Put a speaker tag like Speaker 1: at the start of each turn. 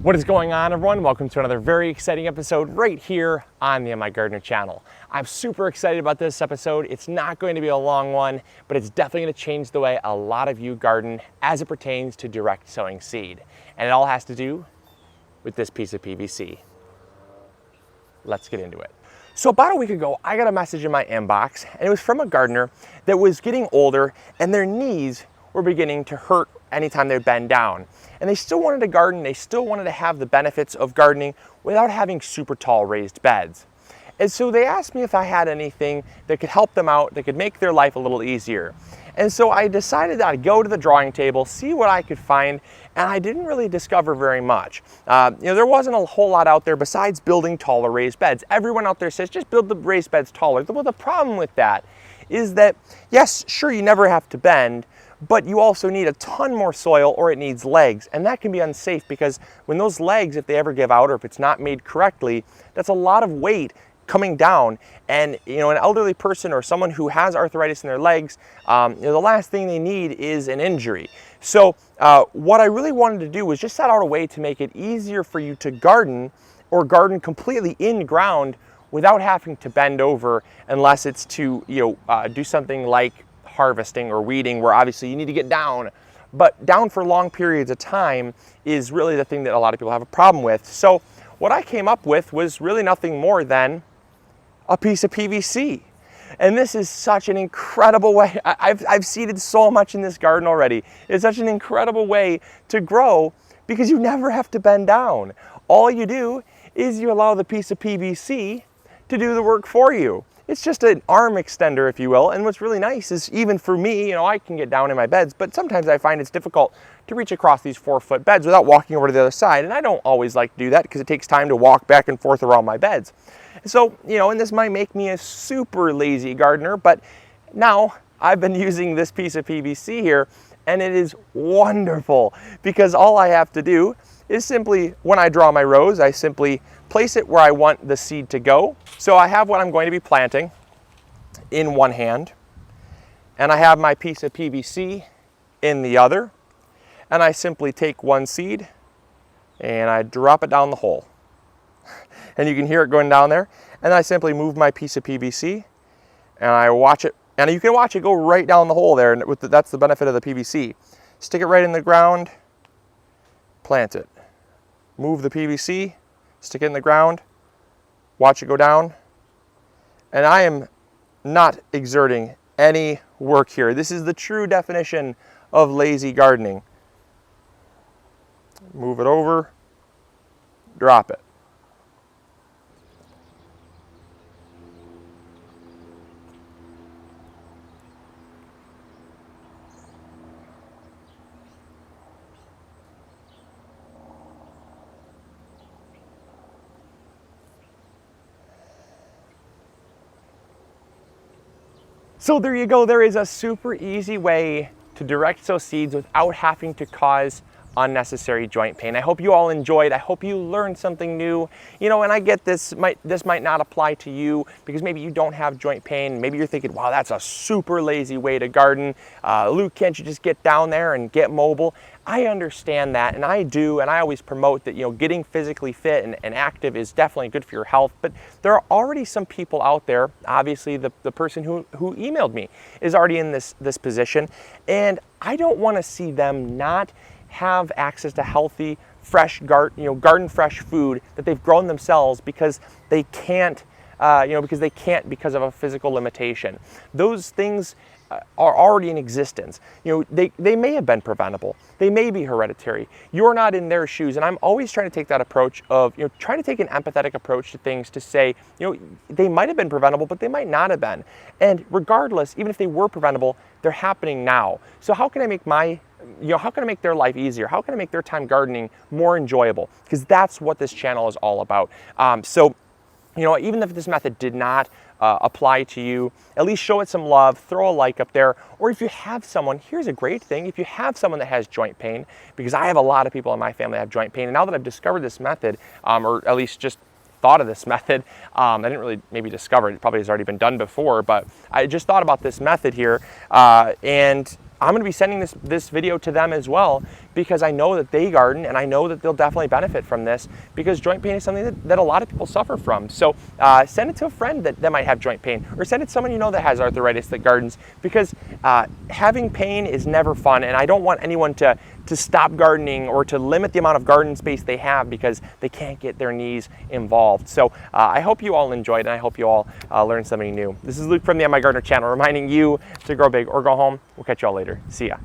Speaker 1: What is going on, everyone? Welcome to another very exciting episode right here on the MIgardener channel. I'm super excited about this episode. It's not going to be a long one, but it's definitely going to change the way a lot of you garden as it pertains to direct sowing seed. And it all has to do with this piece of PVC. Let's get into it. So about a week ago, I got a message in my inbox, and it was from a gardener that was getting older and their knees were beginning to hurt anytime they bend down. And they still wanted to garden, they still wanted to have the benefits of gardening without having super tall raised beds. And so they asked me if I had anything that could help them out, that could make their life a little easier. And so I decided that I'd go to the drawing table, see what I could find, and I didn't really discover very much. There wasn't a whole lot out there besides building taller raised beds. Everyone out there says, just build the raised beds taller. Well, the problem with that is that, yes, sure, you never have to bend, but you also need a ton more soil, or it needs legs. And that can be unsafe because when those legs, if they ever give out or if it's not made correctly, that's a lot of weight coming down. And an elderly person or someone who has arthritis in their legs, the last thing they need is an injury. So what I really wanted to do was just set out a way to make it easier for you to garden, or garden completely in ground without having to bend over, unless it's to do something like harvesting or weeding, where obviously you need to get down. But down for long periods of time is really the thing that a lot of people have a problem with. So what I came up with was really nothing more than a piece of PVC. And this is such an incredible way. I've seeded so much in this garden already. It's such an incredible way to grow because you never have to bend down. All you do is you allow the piece of PVC to do the work for you. It's just an arm extender, if you will. And what's really nice is, even for me, I can get down in my beds, but sometimes I find it's difficult to reach across these 4-foot beds without walking over to the other side. And I don't always like to do that because it takes time to walk back and forth around my beds. So, and this might make me a super lazy gardener, but now I've been using this piece of PVC here, and it is wonderful because all I have to do is simply, when I draw my rows, I simply place it where I want the seed to go. So I have what I'm going to be planting in one hand, and I have my piece of PVC in the other, and I simply take one seed and I drop it down the hole. And you can hear it going down there. And I simply move my piece of PVC and I watch it, and you can watch it go right down the hole there, and that's the benefit of the PVC. Stick it right in the ground, plant it. Move the PVC, stick it in the ground, watch it go down. And I am not exerting any work here. This is the true definition of lazy gardening. Move it over, drop it. So there you go. There is a super easy way to direct sow seeds without having to cause unnecessary joint pain. I hope you all enjoyed. I hope you learned something new. And I get this might not apply to you because maybe you don't have joint pain. Maybe you're thinking, wow, that's a super lazy way to garden. Luke, can't you just get down there and get mobile? I understand that, and I do, and I always promote that getting physically fit and active is definitely good for your health. But there are already some people out there. Obviously, the person who emailed me is already in this position, and I don't want to see them not have access to healthy, fresh garden fresh food that they've grown themselves because they can't, because of a physical limitation. Those things are already in existence. They may have been preventable. They may be hereditary. You're not in their shoes. And I'm always trying to take that approach of, trying to take an empathetic approach to things to say, they might have been preventable, but they might not have been. And regardless, even if they were preventable, they're happening now. So how can I make how can I make their life easier? How can I make their time gardening more enjoyable? Because that's what this channel is all about. Even if this method did not apply to you, at least show it some love, throw a like up there. Or if you have someone, here's a great thing, if you have someone that has joint pain, because I have a lot of people in my family that have joint pain, and now that I've discovered this method, or at least just thought of this method, I didn't really maybe discover it, probably has already been done before, but I just thought about this method here, and I'm gonna be sending this video to them as well, because I know that they garden and I know that they'll definitely benefit from this, because joint pain is something that a lot of people suffer from. So send it to a friend that might have joint pain, or send it to someone you know that has arthritis that gardens, because having pain is never fun, and I don't want anyone to stop gardening or to limit the amount of garden space they have because they can't get their knees involved. So I hope you all enjoyed, and I hope you all learned something new. This is Luke from the MIgardener channel, reminding you to grow big or go home. We'll catch you all later. See ya.